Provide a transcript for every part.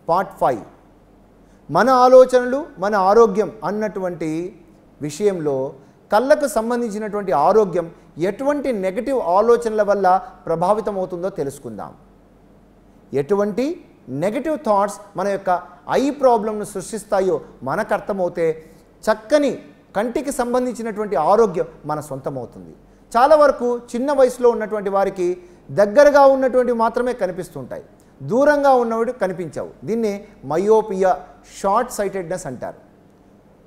Part 5 మన ఆలోచనలు మన ఆరోగ్యం అన్నటువంటి విషయంలో కళ్ళకు సంబంధించినటువంటి ఆరోగ్యం ఎటువంటి నెగటివ్ ఆలోచనల వల్ల ప్రభావితం అవుతుందో తెలుసుకుందాం. ఎటువంటి నెగటివ్ థాట్స్ మన యొక్క ఐ ప్రాబ్లంను సృష్టిస్తాయో మనకు అర్థమవుతే చక్కని కంటికి సంబంధించినటువంటి ఆరోగ్యం మన సొంతమవుతుంది. చాలా వరకు చిన్న వయసులో ఉన్నటువంటి వారికి దగ్గరగా ఉన్నటువంటి మాత్రమే కనిపిస్తుంటాయి, దూరంగా ఉన్నవి కనిపించవు. దీన్ని మయోపియా, షార్ట్ సైటెడ్నెస్ అంటారు.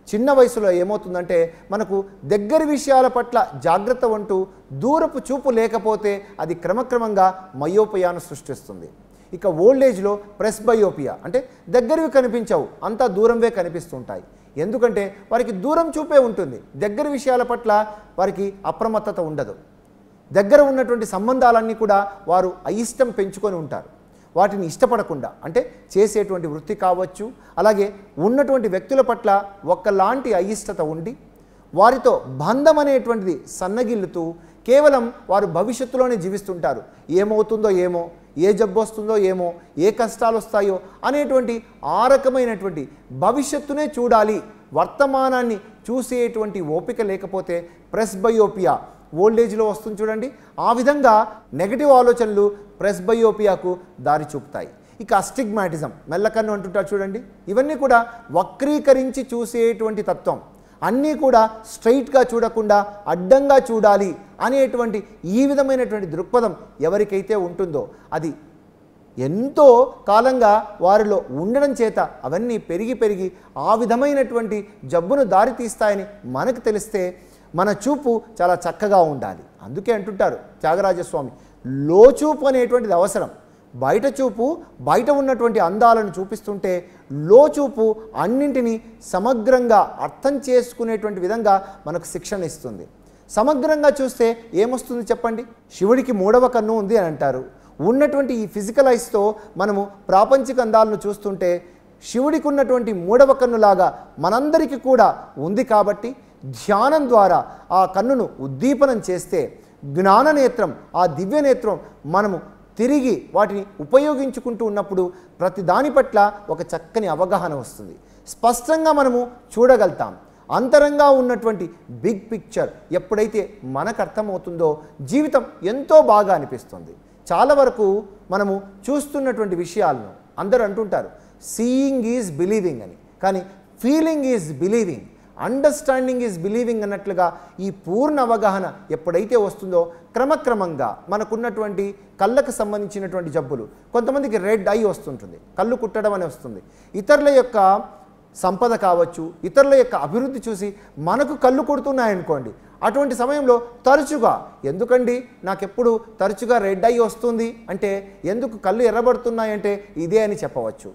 చిన్న వయసులో ఏమవుతుందంటే మనకు దగ్గర విషయాల పట్ల జాగ్రత్త ఉంటూ దూరపు చూపు లేకపోతే అది క్రమక్రమంగా మయోపియాను సృష్టిస్తుంది. ఇక ఓల్డ్ ఏజ్లో ప్రెస్బయోపియా అంటే దగ్గరవి కనిపించవు, అంతా దూరంవే కనిపిస్తుంటాయి. ఎందుకంటే వారికి దూరం చూపే ఉంటుంది, దగ్గర విషయాల పట్ల వారికి అప్రమత్తత ఉండదు. దగ్గర ఉన్నటువంటి సంబంధాలన్నీ కూడా వారు అయిష్టం పెంచుకొని ఉంటారు. వాటిని ఇష్టపడకుండా అంటే చేసేటువంటి వృత్తి కావచ్చు, అలాగే ఉన్నటువంటి వ్యక్తుల పట్ల ఒక్కలాంటి అయిష్టత ఉండి వారితో బంధం అనేటువంటిది సన్నగిల్లుతూ కేవలం వారు భవిష్యత్తులోనే జీవిస్తుంటారు. ఏమవుతుందో ఏమో, ఏ జబ్బు వస్తుందో ఏమో, ఏ కష్టాలు వస్తాయో అనేటువంటి ఆ రకమైనటువంటి భవిష్యత్తునే చూడాలి, వర్తమానాన్ని చూసేటువంటి ఓపిక లేకపోతే ప్రెస్బయోపియా ఓల్డేజ్లో వస్తుంది చూడండి. ఆ విధంగా నెగటివ్ ఆలోచనలు ప్రెస్బయోపియాకు దారి చూపుతాయి. ఇక అస్టిగ్మాటిజం, మెల్లకన్ను అంటుంటారు చూడండి. ఇవన్నీ కూడా వక్రీకరించి చూసేటువంటి తత్వం. అన్నీ కూడా స్ట్రైట్గా చూడకుండా అడ్డంగా చూడాలి అనేటువంటి ఈ విధమైనటువంటి దృక్పథం ఎవరికైతే ఉంటుందో అది ఎంతో కాలంగా వారిలో ఉండడం చేత అవన్నీ పెరిగి ఆ విధమైనటువంటి జబ్బును దారితీస్తాయని మనకు తెలిస్తే మన చూపు చాలా చక్కగా ఉండాలి. అందుకే అంటుంటారు త్యాగరాజస్వామి, లోచూపు అనేటువంటిది అవసరం. బయట చూపు బయట ఉన్నటువంటి అందాలను చూపిస్తుంటే లోచూపు అన్నింటినీ సమగ్రంగా అర్థం చేసుకునేటువంటి విధంగా మనకు శిక్షణ ఇస్తుంది. సమగ్రంగా చూస్తే ఏమొస్తుంది చెప్పండి? శివుడికి 3వ కన్ను ఉంది అని అంటారు. ఉన్నటువంటి ఈ ఫిజికల్ ఐస్తో మనము ప్రాపంచిక అందాలను చూస్తుంటే శివుడికి ఉన్నటువంటి 3వ కన్నులాగా మనందరికీ కూడా ఉంది. కాబట్టి ధ్యానం ద్వారా ఆ కన్నును ఉద్దీపనం చేస్తే జ్ఞాననేత్రం, ఆ దివ్యనేత్రం మనము తిరిగి వాటిని ఉపయోగించుకుంటూ ఉన్నప్పుడు ప్రతి దాని పట్ల ఒక చక్కని అవగాహన వస్తుంది. స్పష్టంగా మనము చూడగలుగుతాం. అంతరంగా ఉన్నటువంటి బిగ్ పిక్చర్ ఎప్పుడైతే మనకు అర్థమవుతుందో జీవితం ఎంతో బాగా అనిపిస్తుంది. చాలా వరకు మనము చూస్తున్నటువంటి విషయాలను అందరూ అంటుంటారు సీయింగ్ ఈజ్ బిలీవింగ్ అని, కానీ feeling is believing, understanding is believing అన్నట్లుగా ఈ పూర్ణ అవగాహన ఎప్పుడైతే వస్తుందో క్రమక్రమంగా మనకున్నటువంటి కళ్ళకు సంబంధించినటువంటి జబ్బులు, కొంతమందికి రెడ్ ఐ వస్తుంటుంది, కళ్ళు కుట్టడం అని వస్తుంది, ఇతరుల యొక్క సంపద కావచ్చు, ఇతరుల యొక్క అభివృద్ధి చూసి మనకు కళ్ళు కుడుతున్నాయనుకోండి, అటువంటి సమయంలో తరచుగా ఎందుకండి తరచుగా రెడ్ ఐ వస్తుంది అంటే, ఎందుకు కళ్ళు ఎర్రబడుతున్నాయంటే ఇదే అని చెప్పవచ్చు.